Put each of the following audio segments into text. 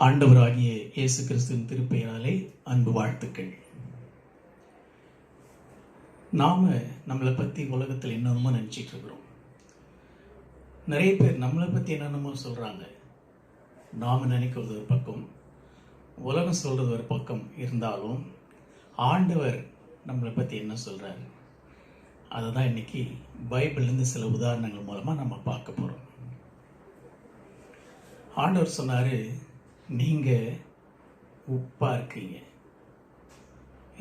ஆண்டவராகிய இயேசு கிறிஸ்துவின் திருப்பெயராலே அன்பு வாழ்த்துக்கள். நாம நம்மளை பற்றி உலகத்தில் என்னென்னமோ நினச்சிட்டு இருக்கிறோம். நிறைய பேர் நம்மளை பற்றி என்னென்னமோ சொல்கிறாங்க. நாம் நினைக்கிறது ஒரு பக்கம், உலகம் சொல்கிறது ஒரு பக்கம் இருந்தாலும் ஆண்டவர் நம்மளை பற்றி என்ன சொல்கிறாரு அதை தான் இன்றைக்கி பைபிள்லேருந்து சில உதாரணங்கள் மூலமாக நம்ம பார்க்க போகிறோம். ஆண்டவர் சொன்னார், நீங்கள் உப்பாக இருக்கீங்க.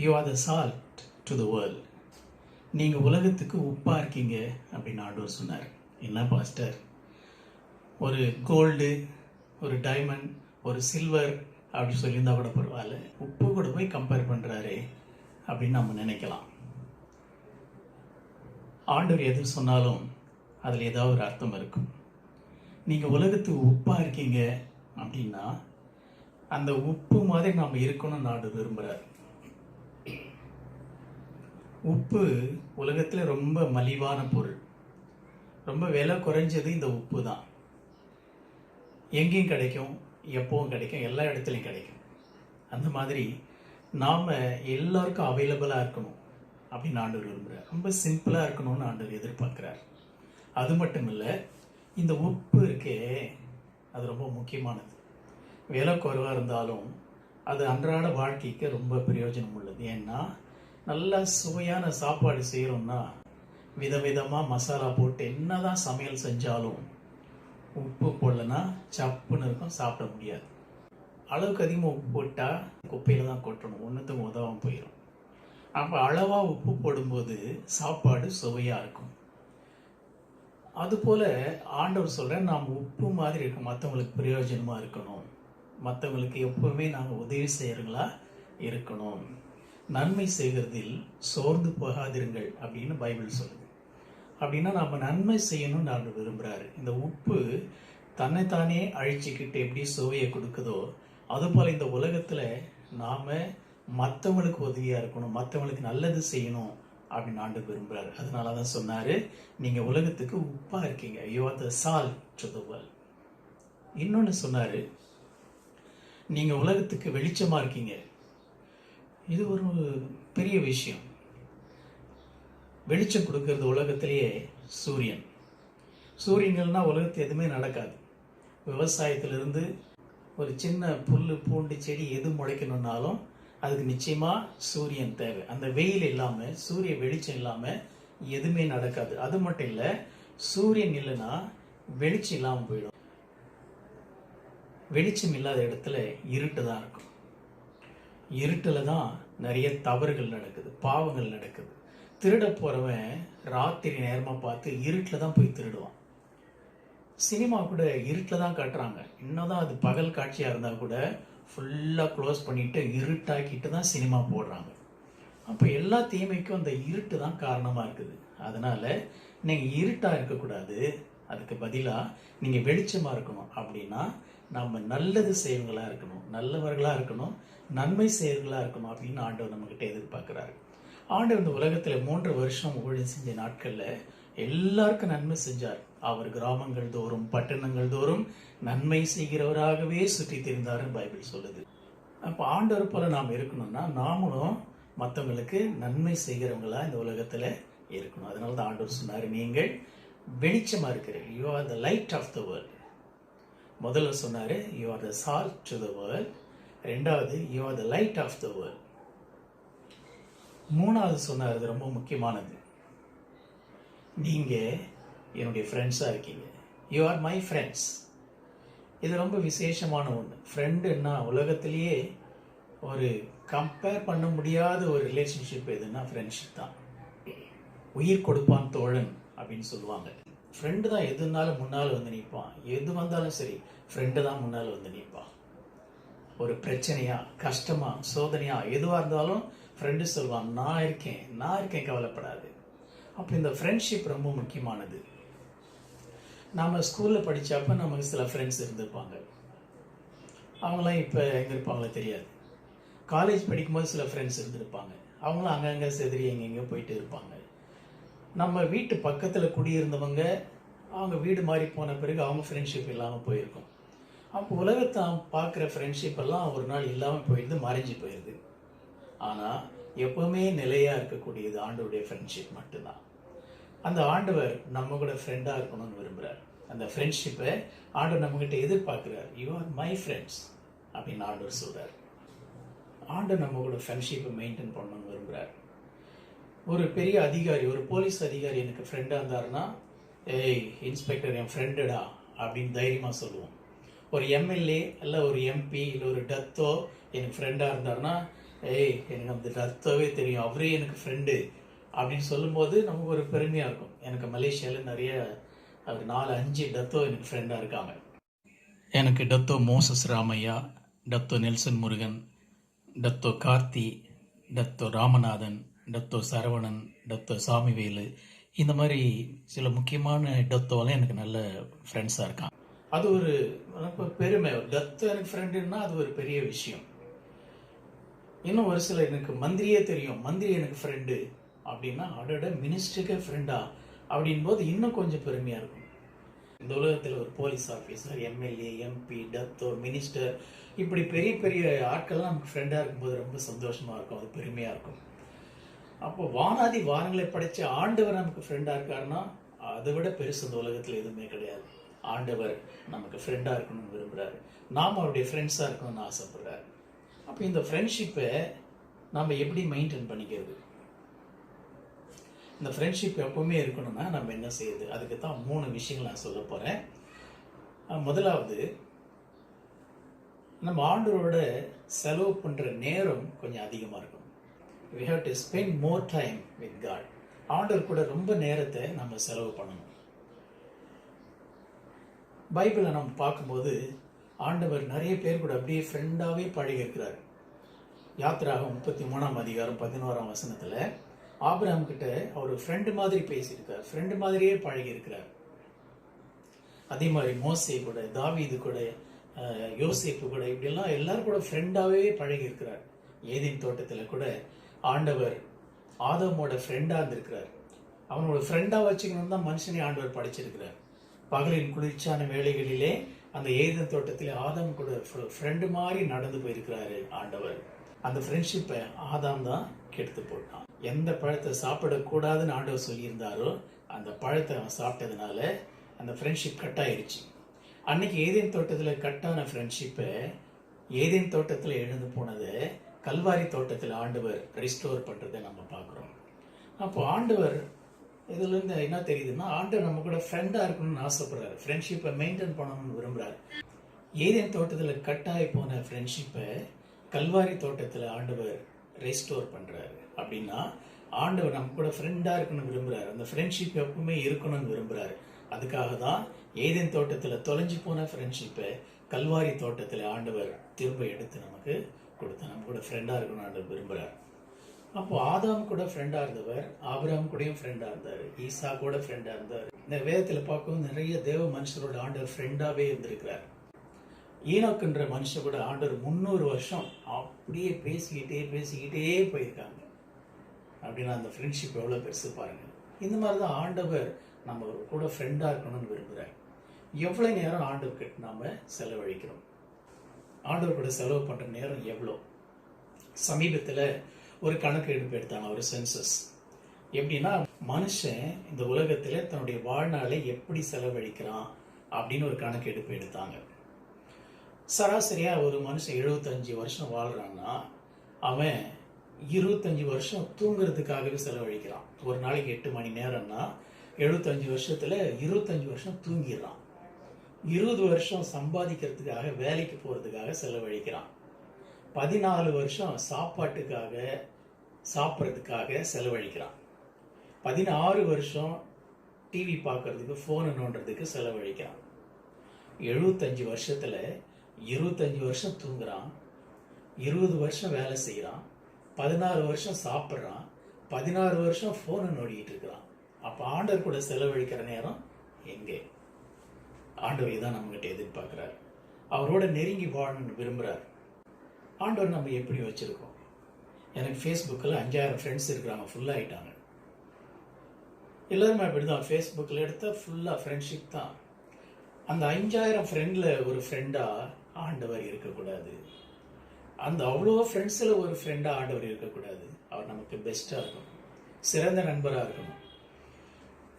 You are the salt to the world. நீங்கள் உலகத்துக்கு உப்பாக இருக்கீங்க அப்படின்னு ஆண்டவர் சொன்னார். என்ன பாஸ்டர், ஒரு கோல்டு, ஒரு டைமண்ட், ஒரு சில்வர் அப்படி சொல்லியிருந்தா கூட பரவாயில்ல, உப்பு கூட போய் கம்பேர் பண்ணுறாரு அப்படின்னு நம்ம நினைக்கலாம். ஆண்டவர் எது சொன்னாலும் அதில் ஏதாவது ஒரு அர்த்தம் இருக்கும். நீங்கள் உலகத்துக்கு உப்பாக இருக்கீங்க அப்படின்னா அந்த உப்பு மாதிரி நாம் இருக்கணும்னு ஆண்டவர் விரும்புகிறார். உப்பு உலகத்தில் ரொம்ப மலிவான பொருள், ரொம்ப விலை குறைஞ்சது இந்த உப்பு தான். எங்கேயும் கிடைக்கும், எப்பவும் கிடைக்கும், எல்லா இடத்துலையும் கிடைக்கும். அந்த மாதிரி நாம் எல்லாருக்கும் அவைலபிளாக இருக்கணும் அப்படின்னு ஆண்டவர் விரும்புகிறார். ரொம்ப சிம்பிளாக இருக்கணும்னு ஆண்டவர் எதிர்பார்க்குறார். அது மட்டும் இல்லை, இந்த உப்பு இருக்கே அது ரொம்ப முக்கியமானது. விலை குறைவாக இருந்தாலும் அது அன்றாட வாழ்க்கைக்கு ரொம்ப பிரயோஜனம் உள்ளது. ஏன்னா நல்லா சுவையான சாப்பாடு செய்கிறோம்னா விதவிதமாக மசாலா போட்டு என்ன தான் சமையல் செஞ்சாலும் உப்பு போடலைன்னா சப்புன்னு இருக்கும், சாப்பிட முடியாது. அளவுக்கு அதிகமாக உப்பு போட்டால் குப்பையில் தான் கொட்டணும், ஒன்றுத்துக்கும் உதவாமல் போயிடும். அப்போ அளவாக உப்பு போடும்போது சாப்பாடு சுவையாக இருக்கும். அதுபோல் ஆண்டவர் சொல்கிற நாம் உப்பு மாதிரி இருக்கும், மற்றவங்களுக்கு பிரயோஜனமாக இருக்கணும், மற்றவங்களுக்கு எப்பவுமே நாங்கள் உதவி செய்கிறவங்களா இருக்கணும், நன்மை செய்கிறதில் சோர்ந்து போகாதிருங்கள் அப்படின்னு பைபிள் சொல்லுது. அப்படின்னா நம்ம நன்மை செய்யணும்னு ஆண்டவர் விரும்புகிறாரு. இந்த உப்பு தன்னைத்தானே அழிச்சிக்கிட்டு எப்படி சுவையை கொடுக்குதோ அதுபோல் இந்த உலகத்தில் நாம் மற்றவங்களுக்கு உதவியாக இருக்கணும், மற்றவங்களுக்கு நல்லது செய்யணும் அப்படின்னு ஆண்டு விரும்புகிறாரு. அதனால தான் சொன்னார், நீங்கள் உலகத்துக்கு உப்பாக இருக்கீங்க. You are the salt to the world. இன்னொன்று சொன்னார், நீங்கள் உலகத்துக்கு வெளிச்சமாக இருக்கீங்க. இது ஒரு பெரிய விஷயம். வெளிச்சம் கொடுக்கறது உலகத்திலேயே சூரியன். சூரியன்கள்னால் உலகத்தில் எதுவுமே நடக்காது. விவசாயத்திலிருந்து ஒரு சின்ன புல் பூண்டு செடி எது முளைக்கணுன்னாலும் அதுக்கு நிச்சயமாக சூரியன் தேவை. அந்த வெயில் இல்லாமல், சூரிய வெளிச்சம் இல்லாமல் எதுவுமே நடக்காது. அது மட்டும் இல்லை, சூரியன் இல்லைன்னா வெளிச்சம் இல்லாமல் போயிடும். வெளிச்சம் இல்லாத இடத்துல இருட்டு தான் இருக்கும். இருட்டில் தான் நிறைய தவறுகள் நடக்குது, பாவங்கள் நடக்குது. திருட போகிறவன் ராத்திரி நேரமாக பார்த்து இருட்டில் தான் போய் திருடுவான். சினிமா கூட இருட்டில் தான் காட்டுறாங்க. இன்னும் அது பகல் காட்சியாக இருந்தால் கூட ஃபுல்லாக க்ளோஸ் பண்ணிவிட்டு இருட்டாக்கிட்டு தான் சினிமா போடுறாங்க. அப்போ எல்லா தீமைக்கும் அந்த இருட்டு தான் காரணமாக இருக்குது. அதனால் நீங்கள் இருட்டாக இருக்கக்கூடாது, அதுக்கு பதிலாக நீங்கள் வெளிச்சமாக இருக்கணும். அப்படின்னா நம்ம நல்லது செய்வங்களாக இருக்கணும், நல்லவர்களாக இருக்கணும், நன்மை செய்வர்களாக இருக்கணும் அப்படின்னு ஆண்டவர் நம்மக்கிட்ட எதிர்பார்க்குறாரு. ஆண்டவர் இந்த உலகத்தில் 3 வருஷம் ஊழியம் செஞ்ச நாட்களில் எல்லாருக்கும் நன்மை செஞ்சார். அவர் கிராமங்கள் தோறும் பட்டணங்கள் தோறும் நன்மை செய்கிறவராகவே சுற்றி திரிந்தாருன்னு பைபிள் சொல்லுது. அப்போ ஆண்டவர் போல நாம் இருக்கணும்னா நாமளும் மற்றவங்களுக்கு நன்மை செய்கிறவங்களா இந்த உலகத்தில் இருக்கணும். அதனால தான் ஆண்டவர் சொன்னார், நீங்கள் வெளிச்சமாக இருக்கிறீர்கள். You are the light of the world. முதல்ல சொன்னார், you are the salt to the world. ரெண்டாவது, you are the light of the world. மூணாவது சொன்னார், அது ரொம்ப முக்கியமானது, நீங்கள் என்னுடைய ஃப்ரெண்ட்ஸாக இருக்கீங்க. You are my friends. இது ரொம்ப விசேஷமான ஒன்று. ஃப்ரெண்டுன்னா உலகத்திலேயே ஒரு கம்பேர் பண்ண முடியாத ஒரு ரிலேஷன்ஷிப் எதுன்னா ஃப்ரெண்ட்ஷிப் தான். உயிர் கொடுப்பான் தோழன் அப்படின்னு சொல்லுவாங்க. ஃப்ரெண்டு தான் எதுனாலும் முன்னால் வந்து நிற்பான். எது வந்தாலும் சரி ஃப்ரெண்டு தான் முன்னால் வந்து நிற்பான். ஒரு பிரச்சனையா, கஷ்டமா, சோதனையா, எதுவாக இருந்தாலும் ஃப்ரெண்டு சொல்லுவான், நான் இருக்கேன், கவலைப்படாது. அப்போ இந்த ஃப்ரெண்ட்ஷிப் ரொம்ப முக்கியமானது. நாம் ஸ்கூலில் படித்தப்போ நமக்கு சில ஃப்ரெண்ட்ஸ் இருந்திருப்பாங்க. அவங்களாம் இப்போ எங்கே இருப்பாங்களோ தெரியாது. காலேஜ் படிக்கும்போது சில ஃப்ரெண்ட்ஸ் இருந்திருப்பாங்க. அவங்களும் அங்கங்கே செதறி எங்கெங்கே போயிட்டு இருப்பாங்க. நம்ம வீட்டு பக்கத்தில் குடியிருந்தவங்க அவங்க வீடு மாறி போன பிறகு அவங்க ஃப்ரெண்ட்ஷிப் இல்லாமல் போயிருக்கும். அப்போ உலகத்தை பார்க்குற ஃப்ரெண்ட்ஷிப் எல்லாம் ஒரு நாள் இல்லாமல் போயிடுது, மறைஞ்சு போயிடுது. ஆனால் எப்பவுமே நிலையாக இருக்கக்கூடியது ஆண்டவருடைய ஃப்ரெண்ட்ஷிப் மட்டும்தான். அந்த ஆண்டவர் நம்ம கூட ஃப்ரெண்டாக இருக்கணும்னு விரும்புகிறார். அந்த ஃப்ரெண்ட்ஷிப்பை ஆண்டவர் நம்மகிட்ட எதிர்பார்க்குறார். யூ ஆர் மை ஃப்ரெண்ட்ஸ் அப்படின்னு ஆண்டவர் சொல்கிறார். ஆண்டவர் நம்ம கூட ஃப்ரெண்ட்ஷிப்பை மெயின்டைன் பண்ணணும்னு விரும்புகிறார். ஒரு பெரிய அதிகாரி, ஒரு போலீஸ் அதிகாரி எனக்கு ஃப்ரெண்டாக இருந்தாருன்னா, ஏய் இன்ஸ்பெக்டர் என் ஃப்ரெண்டுடா அப்படின்னு தைரியமாக சொல்லுவோம். ஒரு எம்எல்ஏ இல்லை ஒரு எம்பி இல்லை ஒரு டத்தோ எனக்கு ஃப்ரெண்டாக இருந்தாருன்னா, ஏய் எனக்கு அந்த டத்தோவே தெரியும், அவரே எனக்கு ஃப்ரெண்டு அப்படின்னு சொல்லும்போது நமக்கு ஒரு பெருமையாக இருக்கும். எனக்கு மலேசியாவில் நிறைய 4-5 டத்தோ எனக்கு ஃப்ரெண்டாக இருக்காங்க. எனக்கு Dato Moses Ramaiah, Dato Nelson Murugan, Dato Karthi, Dato Ramanathan, Dato Saravanan, Dato Samivelu, இந்த மாதிரி சில முக்கியமான டத்தோலாம் எனக்கு நல்ல ஃப்ரெண்ட்ஸாக இருக்காங்க. அது ஒரு பெருமை. டத்தோ எனக்கு ஃப்ரெண்டுன்னா அது ஒரு பெரிய விஷயம். இன்னும் ஒரு சில எனக்கு மந்திரியே தெரியும், மந்திரி எனக்கு ஃப்ரெண்டு அப்படின்னா, அடோட மினிஸ்டருக்கே ஃப்ரெண்டா அப்படின் போது இன்னும் கொஞ்சம் பெருமையாக இருக்கும். இந்த உலகத்தில் ஒரு police officer, MLA, MP, Dato, minister, இப்படி பெரிய பெரிய ஆட்கள்லாம் நமக்கு ஃப்ரெண்டாக இருக்கும்போது ரொம்ப சந்தோஷமாக இருக்கும், அது பெருமையாக இருக்கும். அப்போ வானாதி வாரங்களை படைச்ச ஆண்டவர் நமக்கு ஃப்ரெண்டாக இருக்காருன்னா அதை விட பெருசு இந்த உலகத்தில் எதுவுமே கிடையாது. ஆண்டவர் நமக்கு ஃப்ரெண்டாக இருக்கணும்னு விரும்புகிறாரு, நாம் அவருடைய ஃப்ரெண்ட்ஸாக இருக்கணும்னு ஆசைப்படுறாரு. அப்போ இந்த ஃப்ரெண்ட்ஷிப்பை நம்ம எப்படி மெயின்டைன் பண்ணிக்கிறது? இந்த ஃப்ரெண்ட்ஷிப் எப்பவுமே இருக்கணும்னா நம்ம என்ன செய்யுது? அதுக்கு தான் 3 விஷயங்கள் நான் சொல்ல போகிறேன். முதலாவது, நம்ம ஆண்டவரோட செலவு பண்ணுற நேரம் கொஞ்சம் அதிகமாக இருக்கும். We have to spend more time with God. ஆண்டவர் கூட ரொம்ப நேரத்தை நம்ம செலவு பண்ணணும். பைபிளை நம்ம பார்க்கும்போது ஆண்டவர் நிறைய பேர் கூட அப்படியே ஃப்ரெண்டாகவே பழகி இருக்கிறார். யாத்திராகம் 33ஆம் அதிகாரம் 11ஆம் வசனத்தில் ஆபிரகாம் கிட்ட அவர் ஃப்ரெண்டு மாதிரி பேசியிருக்கார், ஃப்ரெண்டு மாதிரியே பழகி இருக்கிறார். அதே மாதிரி மோசே கூட, தாவீது கூட, யோசேப்பு கூட, இப்படியெல்லாம் எல்லாரும் கூட ஃப்ரெண்டாகவே பழகி இருக்கிறார். ஏதேன் தோட்டத்தில் கூட ஆண்டவர் ஆதாமோட ஃப்ரெண்டாக இருந்திருக்கிறார். அவனோட ஃப்ரெண்டாக வச்சுக்கணும் தான் மனுஷனே ஆண்டவர் படைச்சிருக்கிறார். பகலின் குளிர்ச்சியான வேளைகளிலே அந்த ஏதேன் தோட்டத்தில் ஆதாம் கூட ஃப்ரெண்டு மாதிரி நடந்து போயிருக்கிறாரு ஆண்டவர். அந்த ஃப்ரெண்ட்ஷிப்பை ஆதாம் தான் கெடுத்து போட்டான். எந்த பழத்தை சாப்பிடக்கூடாதுன்னு ஆண்டவர் சொல்லியிருந்தாரோ அந்த பழத்தை அவன் சாப்பிட்டதுனால அந்த ஃப்ரெண்ட்ஷிப் கட் ஆயிடுச்சு. அன்னைக்கு ஏதேன் தோட்டத்தில் கட்டான ஃப்ரெண்ட்ஷிப்பை ஏதேன் தோட்டத்தில் எழுந்து போனதை கல்வாரி தோட்டத்தில் ஆண்டவர் ரிஸ்டோர் பண்ணுறதை நம்ம பார்க்குறோம். அப்போ ஆண்டவர் இதுலேருந்து என்ன தெரியுதுன்னா, ஆண்டவர் நம்ம கூட ஃப்ரெண்டாக இருக்கணும்னு ஆசைப்படுறாரு, ஃப்ரெண்ட்ஷிப்பை மெயின்டைன் பண்ணணும்னு விரும்புகிறார். ஏதேன் தோட்டத்தில் கட்டாகி போன ஃப்ரெண்ட்ஷிப்பை கல்வாரி தோட்டத்தில் ஆண்டவர் ரெஸ்டோர் பண்ணுறாரு. அப்படின்னா ஆண்டவர் நம்ம கூட ஃப்ரெண்டாக இருக்கணும்னு விரும்புகிறார், அந்த ஃப்ரெண்ட்ஷிப் எப்பவுமே இருக்கணும்னு விரும்புகிறாரு. அதுக்காக தான் ஏதேன் தோட்டத்தில் தொலைஞ்சு போன ஃப்ரெண்ட்ஷிப்பை கல்வாரி தோட்டத்தில் ஆண்டவர் திரும்ப எடுத்து நமக்கு கொடுத்து நம்ம கூட ஃப்ரெண்டாக இருக்கணும்னு ஆண்டவர் விரும்புகிறார். அப்போ ஆதாம் கூட ஃப்ரெண்டாக இருந்தவர் ஆபிரகாம் கூடயும் ஃப்ரெண்டாக இருந்தார், ஈசா கூட ஃப்ரெண்டாக இருந்தார். இந்த வேதத்தில் பார்க்கவும் நிறைய தேவ மனுஷரோட ஆண்டவர் ஃப்ரெண்டாகவே இருந்திருக்கிறார். ஈனோக்குன்ற மனுஷன் கூட ஆண்டவர் 300 வருஷம் அப்படியே பேசிக்கிட்டே போயிருக்காங்க. அப்படின்னா அந்த ஃப்ரெண்ட்ஷிப் எவ்வளோ பெருசு பாருங்க. இந்த மாதிரி தான் ஆண்டவர் நம்ம கூட ஃப்ரெண்டாக இருக்கணும்னு விரும்புகிறார். எவ்வளோ நேரம் ஆண்டவர்கிட்ட நாம் செலவழிக்கிறோம்? ஆண்டவர் கூட செலவு பண்ணுற நேரம் எவ்வளோ? சமீபத்தில் ஒரு கணக்கு எடுத்தாங்க, ஒரு சென்சஸ். எப்படின்னா மனுஷன் இந்த உலகத்தில் தன்னுடைய வாழ்நாளை எப்படி செலவழிக்கிறான் அப்படின்னு ஒரு கணக்கு எடுத்தாங்க. சராசரியாக ஒரு மனுஷன் 75 வருஷம் வாழ்கிறான்னா அவன் 25 வருஷம் தூங்குறதுக்காகவே செலவழிக்கிறான். ஒரு நாளைக்கு 8 மணி நேரம்னா 75 வருஷத்தில் 25 வருஷம் தூங்கிடுறான். 20 வருஷம் சம்பாதிக்கிறதுக்காக, வேலைக்கு போகிறதுக்காக செலவழிக்கிறான். 14 வருஷம் சாப்பாட்டுக்காக, சாப்பிட்றதுக்காக செலவழிக்கிறான். 16 வருஷம் டிவி பார்க்கறதுக்கு, ஃபோனை நோண்டுறதுக்கு செலவழிக்கிறான். 75 வருஷத்தில் 25 வருஷம் தூங்குறான், 20 வருஷம் வேலை செய்கிறான், 16 வருஷம் சாப்பிட்றான், 16 வருஷம் ஃபோனை நோண்டிக்கிட்டு இருக்கிறான். அப்போ ஆண்டவர் கூட செலவழிக்கிற நேரம் எங்கே? ஆண்டவர் இதான் நம்மகிட்ட எதிர்பார்க்குறாரு. அவரோட நெருங்கி வாழணும்னு விரும்புகிறார். ஆண்டவர் நம்ம எப்படி வச்சுருக்கோம்? எனக்கு ஃபேஸ்புக்கில் 5000 ஃப்ரெண்ட்ஸ் இருக்கிறாங்க, ஃபுல்லாக ஆகிட்டாங்க. எல்லாருமே அப்படி தான். ஃபேஸ்புக்கில் எடுத்தால் ஃபுல்லாக ஃப்ரெண்ட்ஷிப் தான். அந்த 5000 ஃப்ரெண்டில் ஒரு ஃப்ரெண்டாக ஆண்டவர் இருக்கக்கூடாது. அந்த அவ்வளோ ஃப்ரெண்ட்ஸில் ஒரு ஃப்ரெண்டாக ஆண்டவர் இருக்கக்கூடாது. அவர் நமக்கு பெஸ்ட்டாக இருக்கணும், சிறந்த நண்பராக இருக்கணும்.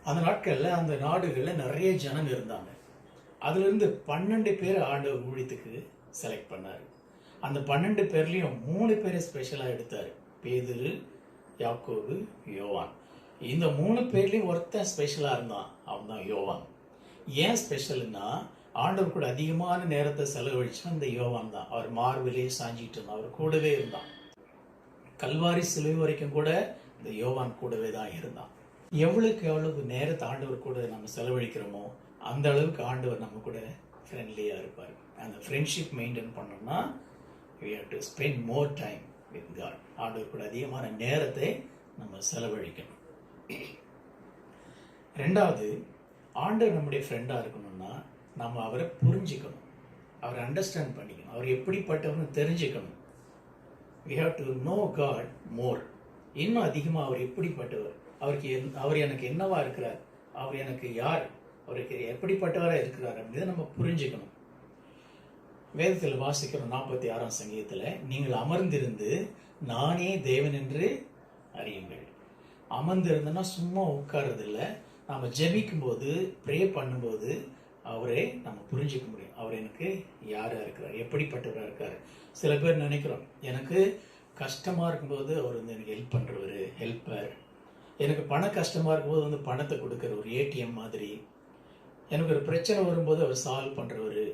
அந்த நாட்களில் அந்த நாடுகளில் நிறைய ஜனங்க இருந்தாங்க. அதுலேருந்து 12 பேர் ஆண்டவர் ஊழியத்துக்கு செலக்ட் பண்ணார். அந்த 12 பேர்லேயும் 3 பேரை ஸ்பெஷலாக எடுத்தார். பேதுரு, யாக்கோபு, யோவான். இந்த 3 பேர்லேயும் ஒருத்தன் ஸ்பெஷலாக இருந்தான், அவன் தான் யோவான். ஏன் ஸ்பெஷல்னா, ஆண்டவர் கூட அதிகமான நேரத்தை செலவழிச்சா இந்த யோவான் தான். அவர் மார்பிலே சாஞ்சிட்டு இருந்தான், அவர் கூடவே இருந்தான். கல்வாரி சிலுவை வரைக்கும் கூட இந்த யோவான் கூடவே தான் இருந்தான். எவ்வளவுக்கு எவ்வளவு நேரத்தை ஆண்டவர் கூட நம்ம செலவழிக்கிறோமோ அந்த அளவுக்கு ஆண்டவர் நம்ம கூட ஃப்ரெண்ட்லியாக இருப்பார். அந்த ஃப்ரெண்ட்ஷிப் மெயின்டைன் பண்ணோம்னா we have to spend more time with God. ஆண்டவர் கூட அதிகமான நேரத்தை நம்ம செலவழிக்கணும். ரெண்டாவது, ஆண்டவர் நம்முடைய ஃப்ரெண்டாக இருக்கணும்னா நம்ம அவரை புரிஞ்சுக்கணும், அவரை அண்டர்ஸ்டாண்ட் பண்ணிக்கணும், அவர் எப்படிப்பட்டவர்னு தெரிஞ்சுக்கணும். we have to know God more. இன்னும் அதிகமாக அவர் எப்படிப்பட்டவர், அவர் எனக்கு என்னவா இருக்கிறார், அவர் எனக்கு யார், அவருக்கு எப்படிப்பட்டவராக இருக்கிறார் அப்படின்னு நம்ம புரிஞ்சுக்கணும். வேதத்தில் வாசிக்கிறோம் 46ஆம் சங்கீதத்தில், நீங்கள் அமர்ந்திருந்து நானே தேவன் என்று அறியுங்கள். அமர்ந்திருந்தனா சும்மா உட்கார்றது இல்லை, நம்ம ஜெபிக்கும் போது ப்ரே பண்ணும்போது அவரே நம்ம புரிஞ்சிக்க முடியும், அவர் எனக்கு யாராக இருக்கிறார், எப்படிப்பட்டவராக இருக்கார். சில பேர் நினைக்கிறோம், எனக்கு கஷ்டமாக இருக்கும்போது அவர் வந்து எனக்கு ஹெல்ப் பண்ணுறவர், ஹெல்ப்பர். எனக்கு பண கஷ்டமாக இருக்கும்போது வந்து பணத்தை கொடுக்குற ஒரு ஏடிஎம் மாதிரி. எனக்கு ஒரு பிரச்சனை வரும்போது அவர் சால்வ் பண்ணுறவர்.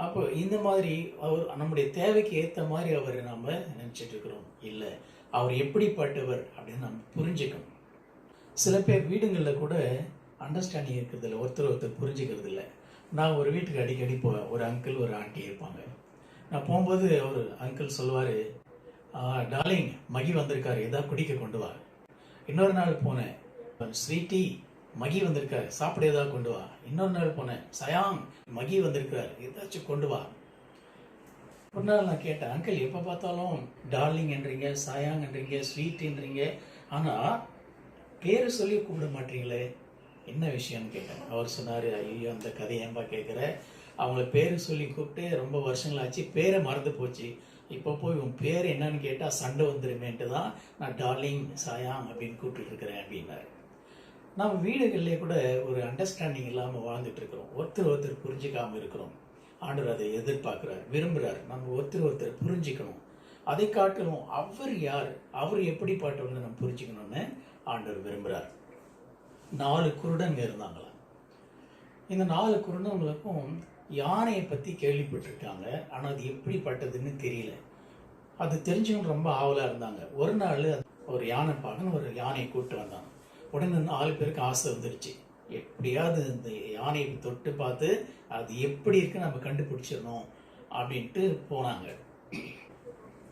அப்போ இந்த மாதிரி அவர் நம்முடைய தேவைக்கு ஏற்ற மாதிரி அவர் நம்ம நினச்சிட்டு இருக்கிறோம். இல்லை, அவர் எப்படிப்பட்டவர் அப்படின்னு நம்ம புரிஞ்சுக்கணும். சில பேர் வீடுங்களில் கூட அண்டர்ஸ்டாண்டிங் இருக்கிறது இல்லை, ஒருத்தர் புரிஞ்சுக்கிறது இல்லை. நான் ஒரு வீட்டுக்கு அடிக்கடி போவேன், ஒரு அங்கிள் ஒரு ஆண்டி இருப்பாங்க. நான் போகும்போது அவர் அங்கிள் சொல்லுவார், டார்லிங் மகி வந்திருக்காரு, ஏதாவது குடிக்க கொண்டு வா. இன்னொரு நாள் போனேன், ஸ்வீட்டி மகி வந்திருக்காரு, சாப்பிட ஏதாவது கொண்டு வா. இன்னொரு நாள் போனேன், சயாங் மகி வந்திருக்காரு, ஏதாச்சும் கொண்டு வா. ஒரு நாள் நான் கேட்டேன், அங்கிள் எப்போ பார்த்தாலும் டார்லிங் என்றீங்க, சயாங் என்றீங்க, ஸ்வீட்ன்றீங்க, ஆனால் பேர் சொல்லி கூப்பிட மாட்டீங்களே, என்ன விஷயம்னு கேட்டேன். அவர் சொன்னார், ஐயோ அந்த கதையை ஏன்பா கேட்குற, அவங்கள பேர் சொல்லி கூப்பிட்டு ரொம்ப வருஷங்களாச்சு, பேரை மறந்து போச்சு. இப்போ போய் உன் பேர் என்னன்னு கேட்டால் சண்டை வந்துருமேன்ட்டு தான் நான் டார்லிங் சாயாங் அப்படின்னு கூப்பிட்டு இருக்கிறேன் அப்படின்னாரு. நம்ம வீடுகளிலே கூட ஒரு அண்டர்ஸ்டாண்டிங் இல்லாமல் வாழ்ந்துட்டு இருக்கிறோம், ஒருத்தர் புரிஞ்சிக்காமல் இருக்கிறோம். ஆண்டவர் அதை எதிர்பார்க்குறார், விரும்புகிறார். நம்ம ஒருத்தர் புரிஞ்சிக்கணும். அதை காட்டிலும் அவர் யார், அவர் எப்படிப்பட்டவங்க நம்ம புரிஞ்சுக்கணும்னு ஆண்டவர் விரும்புகிறார். 4 குருடங்க இருந்தாங்களாம். இந்த 4 குருடங்களுக்கும் யானையை பற்றி கேள்விப்பட்டிருக்காங்க, ஆனால் அது எப்படிப்பட்டதுன்னு தெரியல. அது தெரிஞ்சவங்க ரொம்ப ஆவலாக இருந்தாங்க. ஒரு நாள் ஒரு யானை பார்க்கணும், ஒரு யானையை கூப்பிட்டு வந்தாங்க. உடனே 4 பேருக்கு ஆசை வந்துருச்சு, எப்படியாவது இந்த யானையை தொட்டு பார்த்து அது எப்படி இருக்குன்னு நம்ம கண்டுபிடிச்சிடணும் அப்படின்ட்டு போனாங்க.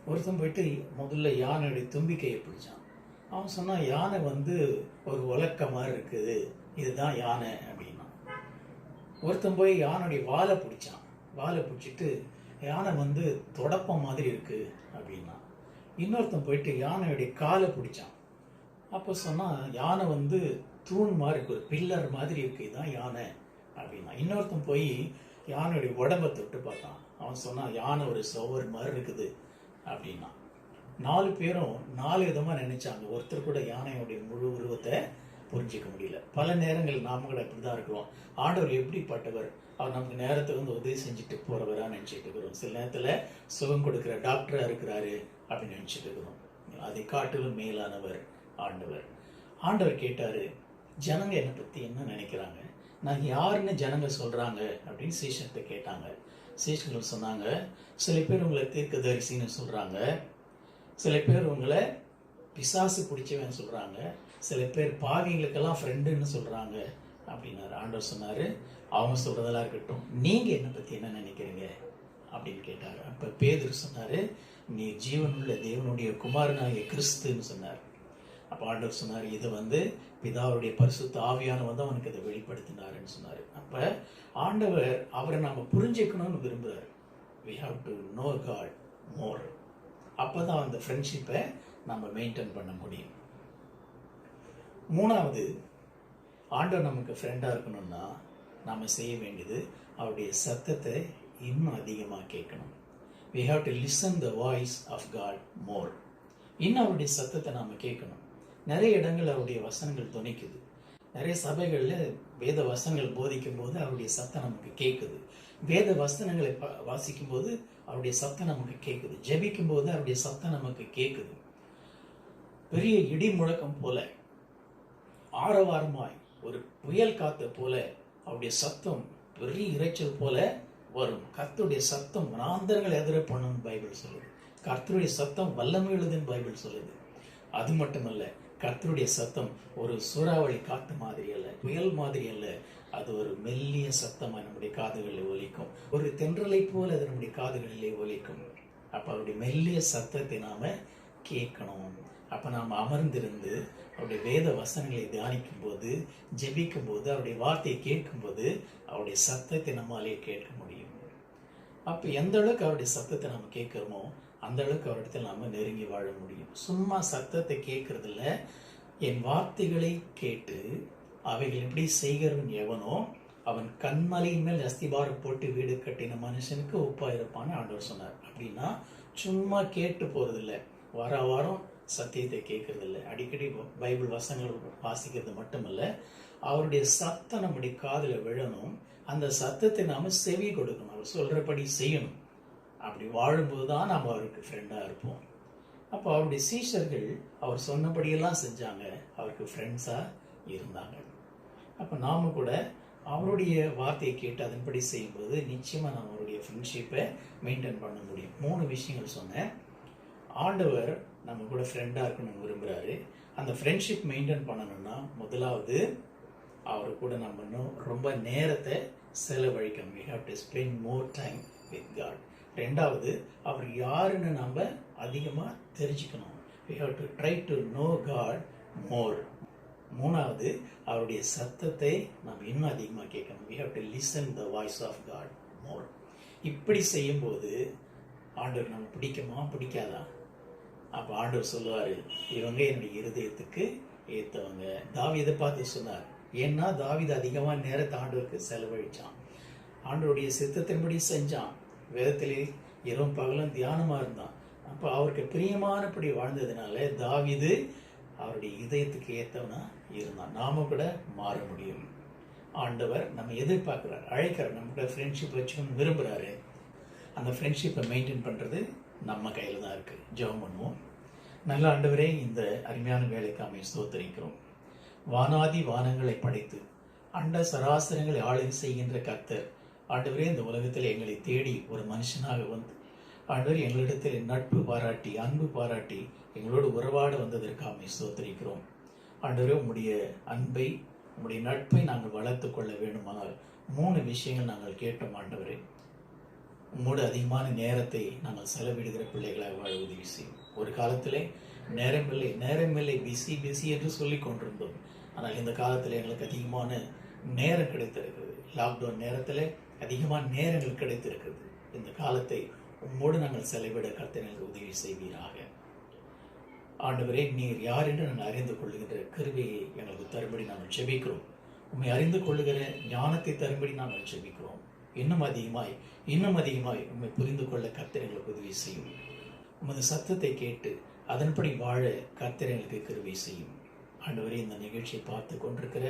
ஒருத்தன் போயிட்டு முதல்ல யானையுடைய தும்பிக்கையை பிடிச்சான். அவன் சொன்னான், யானை வந்து ஒரு உலக்க மாதிரி இருக்குது, இதுதான் யானை அப்படின்னா. ஒருத்தன் போய் யானையுடைய வாலை பிடிச்சான். வாலை பிடிச்சிட்டு யானை வந்து தொடப்பம் மாதிரி இருக்கு அப்படின்னா. இன்னொருத்தன் போயிட்டு யானையுடைய காலை பிடிச்சான். அப்போ சொன்னால் யானை வந்து தூண் மாதிரி இருக்கு, ஒரு பில்லர் மாதிரி இருக்கு, இதுதான் யானை அப்படின்னா. இன்னொருத்தன் போய் யானையுடைய உடம்பை தொட்டு பார்த்தான். அவன் சொன்னான், யானை ஒரு சுவர் மாதிரி இருக்குது அப்படின்னா. 4 பேரும் 4 விதமாக நினைச்சாங்க. ஒருத்தர் கூட யானையுடைய முழு உருவத்தை புரிஞ்சிக்க முடியல. பல நேரங்கள் நாம கூட இப்படி தான் இருக்கிறோம். ஆண்டவர் எப்படிப்பட்டவர், அவர் நமக்கு நேரத்தை வந்து உதவி செஞ்சுட்டு போறவரா நினைச்சிட்டு இருக்கிறோம். சில நேரத்தில் சுகம் கொடுக்குற டாக்டரா இருக்கிறாரு அப்படின்னு நினைச்சிட்டு இருக்கிறோம். அதை காட்டிலும் மேலானவர் ஆண்டவர். ஆண்டவர் கேட்டாரு, ஜனங்க என்னை பத்தி என்ன நினைக்கிறாங்க, நான் யாருன்னு ஜனங்க சொல்றாங்க அப்படின்னு சீஷன்கிட்ட கேட்டாங்க. சீஷர்கள் சொன்னாங்க, சில பேர் உங்களை தீர்க்கதரிசின்னு சொல்றாங்க, சில பேர் உங்களை பிசாசு பிடிச்சவன் சொல்றாங்க, சில பேர் பாவிங்களுக்கெல்லாம் ஃப்ரெண்டுன்னு சொல்றாங்க அப்படின்னாரு. ஆண்டவர் சொன்னாரு, அவங்க சொல்றதெல்லாம் இருக்கட்டும், நீங்க என்னை பத்தி என்ன நினைக்கிறீங்க அப்படின்னு கேட்டாரு. அப்ப பேதுரு சொன்னாரு, நீ ஜீவனுள்ள தேவனுடைய குமாரனாகிய கிறிஸ்துன்னு சொன்னார். அப்ப ஆண்டவர் சொன்னார், இது வந்து பிதாவுடைய பரிசுத்த ஆவியானவர் தான் அவனுக்கு இதை வெளிப்படுத்தினாருன்னு சொன்னாரு. அப்ப ஆண்டவர் அவரை நாம புரிஞ்சுக்கணும்னு விரும்புறாரு. we have to know God more. அப்பதான் அந்த ஃப்ரெண்ட்ஷிப்பை நம்ம மெயின்டைன் பண்ண முடியும். 3வது, ஆண்டவர் நமக்கு ஃப்ரெண்டாக இருக்கணும்னா நாம் செய்ய வேண்டியது அவருடைய சத்தத்தை இன்னும் அதிகமாக கேட்கணும். we have to listen the voice of God more. இன்னும் அவருடைய சத்தத்தை நாம் கேட்கணும். நிறைய இடங்கள் அவருடைய வசனங்கள் துணிக்குது. நிறைய சபைகளில் வேத வசனங்கள் போதிக்கும் போது அவருடைய சத்தம் நமக்கு கேட்குது. வேத வசனங்களை வாசிக்கும் போது அவருடைய சத்தம் நமக்கு கேட்குது. ஜெபிக்கும் போது அவருடைய சத்தம் நமக்கு கேட்குது. பெரிய இடி முழக்கம் போல, ஆரவாரமாய் ஒரு புயல் காத்த போல அவருடைய சத்தம் பெரிய இரைச்சல் போல வரும். கர்த்தருடைய சத்தம் வனாந்தரங்களை எதிர பண்ணும் பைபிள் சொல்லுது. கர்த்தருடைய சத்தம் வல்லமை உள்ளதுன்னு பைபிள் சொல்லுது. அது மட்டுமல்ல, கர்த்தருடைய சத்தம் ஒரு சூறாவளி காத்து மாதிரி அல்ல, புயல் மாதிரி அல்ல. அது ஒரு மெல்லிய சத்தமாக நம்முடைய காதுகளில் ஒலிக்கும். ஒரு தென்றலை போல அது நம்முடைய காதுகளிலே ஒலிக்கும். அப்ப அவருடைய மெல்லிய சத்தத்தை நாம கேட்கணும். அப்ப நாம் அமர்ந்திருந்து அவருடைய வேத வசனங்களை தியானிக்கும் போது, ஜெபிக்கும் போது, அவருடைய வார்த்தையை கேட்கும் போது அவருடைய சத்தத்தை நம்மாலே கேட்க முடியும். அப்ப எந்த அளவுக்கு அவருடைய சத்தத்தை நம்ம கேட்கிறோமோ அந்த அளவுக்கு அவரிடத்தில் நாம நெருங்கி வாழ முடியும். சும்மா சத்தத்தை கேட்கறதில்ல, என் வார்த்தைகளை கேட்டு அவைகள் எப்படி செய்கிறவன் எவனோ அவன் கண்மலையின் மேல் அஸ்திபாரம் போட்டு வீடு கட்டின மனுஷனுக்கு ஒப்பா இருப்பான்னு ஆண்டவர் சொன்னார். அப்படின்னா சும்மா கேட்டு போறதில்லை, வார வாரம் சத்தியத்தை கேட்கறது இல்லை, அடிக்கடி பைபிள் வசனங்கள் வாசிக்கிறது மட்டுமல்ல, அவருடைய சத்தம் நம்முடைய காதுல விழணும். அந்த சத்தத்தை நாம செவி கொடுக்கணும், அவர் சொல்றபடி செய்யணும். அப்படி வாழும்போது தான் நாம் அவருக்கு ஃப்ரெண்டாக இருப்போம். அப்போ அவருடைய சீஷர்கள் அவர் சொன்னபடியெல்லாம் செஞ்சாங்க, அவருக்கு ஃப்ரெண்ட்ஸாக இருந்தாங்க. அப்போ நாம் கூட அவருடைய வார்த்தையை கேட்டு அதன்படி செய்யும்போது நிச்சயமாக நம்ம அவருடைய ஃப்ரெண்ட்ஷிப்பை மெயின்டைன் பண்ண முடியும். 3 விஷயங்கள் சொன்னேன். ஆண்டவர் நம்ம கூட ஃப்ரெண்டாக இருக்கணும்னு விரும்புகிறாரு. அந்த ஃப்ரெண்ட்ஷிப் மெயின்டைன் பண்ணணும்னா முதலாவது அவரு கூட நம்ம இன்னும் ரொம்ப நேரத்தை செலவழிக்கணும். we have to spend more time with God. ரெண்டாவது அவர் யாருன்னு நம்ம அதிகமாக தெரிஞ்சுக்கணும். we have to try to know God more. மூணாவது அவருடைய சத்தத்தை நம்ம இன்னும் அதிகமாக கேட்கணும். we have to listen the voice of God more. இப்படி செய்யும்போது ஆண்டவர் நம்ம பிடிக்குமா பிடிக்காதா? அப்போ ஆண்டவர் சொல்லுவார், இவங்க என்னுடைய இருதயத்துக்கு ஏற்றவங்க. தாவீதை பார்த்து சொன்னார். ஏன்னா தாவீது அதிகமாக நேரத்தை ஆண்டவருக்கு செலவழித்தான், ஆண்டவருடைய சித்தத்தின்படி செஞ்சான், வேதத்திலே இரவும் பகலும் தியானமாக இருந்தான். அப்போ அவருக்கு பிரியமானபடி வாழ்ந்ததுனால தாவீது அவருடைய இதயத்துக்கு ஏற்றவனா இருந்தான். நாம கூட மாற முடியும். ஆண்டவர் நம்ம எதிர்பார்க்கிறார், அழைக்கிறார், நம்ம கூட ஃப்ரெண்ட்ஷிப் வச்சுக்கணும்னு விரும்புகிறாரு. அந்த ஃப்ரெண்ட்ஷிப்பை மெயின்டைன் பண்ணுறது நம்ம கையில் தான் இருக்குது. ஜெபம் பண்ணுவோம். நல்ல ஆண்டவரே, இந்த அருமையான வேலைக்காமை ஸ்தோத்திரிக்கிறோம். வானாதி வானங்களை படைத்து அண்ட சராசரங்களை ஆளுகை செய்கின்ற கர்த்தர் ஆண்டவரே, இந்த உலகத்தில் எங்களை தேடி ஒரு மனுஷனாக வந்து ஆண்டவர் எங்களிடத்தில் நட்பு பாராட்டி அன்பு பாராட்டி எங்களோடு உறவாட வந்ததற்காக ஸ்தோத்திரிக்கிறோம். ஆண்டவரே, உம்முடைய அன்பை உம்முடைய நட்பை நாங்கள் வளர்த்து கொள்ள வேண்டுமானால் 3 விஷயங்கள் நாங்கள் கேட்டோம். ஆண்டவரே, உம்மோடு அதிகமான நேரத்தை நாங்கள் செலவிடுகிற பிள்ளைகளாக வாழ உதவி செய்யும். ஒரு காலத்திலே நேரமில்லை பிஸி என்று சொல்லி கொண்டிருந்தோம். ஆனால் இந்த காலத்தில் எங்களுக்கு அதிகமான நேரம் கிடைத்திருக்கிறது. லாக்டவுன் நேரத்தில் அதிகமான நேரங்கள் கிடைத்திருக்கிறது. இந்த காலத்தை உம்மோடு நாங்கள் செலவிட கர்த்தர் எங்களுக்கு உதவி செய்வீராக. ஆண்டவரே, நீர் யார் என்று நாங்கள் அறிந்து கொள்ளுகின்ற கிருபையை எங்களுக்கு தரும்படி நாங்கள் ஜெபிக்கிறோம். உம்மை அறிந்து கொள்ளுகிற ஞானத்தை தரும்படி நாங்கள் ஜெபிக்கிறோம். இன்னும் அதிகமாய் உம்மை புரிந்து கொள்ள கர்த்தர் எங்களுக்கு உதவி செய்யும். உமது சத்தத்தை கேட்டு அதன்படி வாழ கர்த்தர் எங்களுக்கு கிருபை செய்யும். ஆண்டவரே, இந்த நிகழ்ச்சியை பார்த்து கொண்டிருக்கிற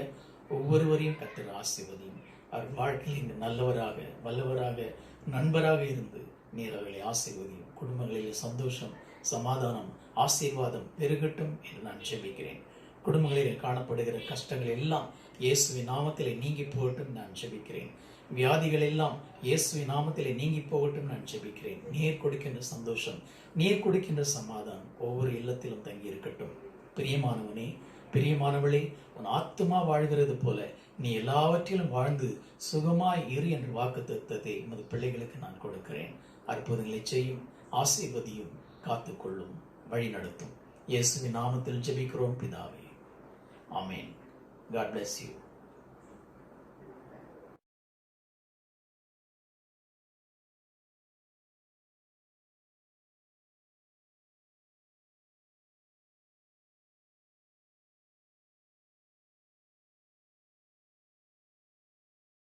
ஒவ்வொருவரையும் கர்த்தர் ஆசீர்வதியும். அவர் வாழ்க்கையில் நல்லவராக வல்லவராக நண்பராக இருந்து நீர் அவர்களை ஆசீர்வதியும். குடும்பங்களில் சந்தோஷம் சமாதானம் ஆசீர்வாதம் பெருகட்டும் என்று நான் ஜெபிக்கிறேன். குடும்பங்களில் காணப்படுகிற கஷ்டங்கள் எல்லாம் இயேசுவின் நாமத்திலே நீங்கி போகட்டும் நான் ஜெபிக்கிறேன். வியாதிகள் எல்லாம் இயேசுவின் நாமத்திலே நீங்கி போகட்டும் நான் ஜெபிக்கிறேன். நீர் கொடுக்கின்ற சந்தோஷம், நீர் கொடுக்கின்ற சமாதானம் ஒவ்வொரு இல்லத்திலும் தங்கி இருக்கட்டும். பிரியமானவனே, பிரியமானவளே, உன் ஆத்துமா வாழ்கிறது போல நீ எல்லாவற்றிலும் வாழ்ந்து சுகமாய் இரு என்ற வாக்குத்தத்தத்தை உமது பிள்ளைகளுக்கு நான் கொடுக்கிறேன். அற்புதங்களை செய்யும், ஆசீர்வதியும், காத்துக்கொள்ளும், வழி நடத்தும். இயேசுவின் நாமத்தில் ஜெபிக்கிறோம் பிதாவே. ஆமென். God bless you.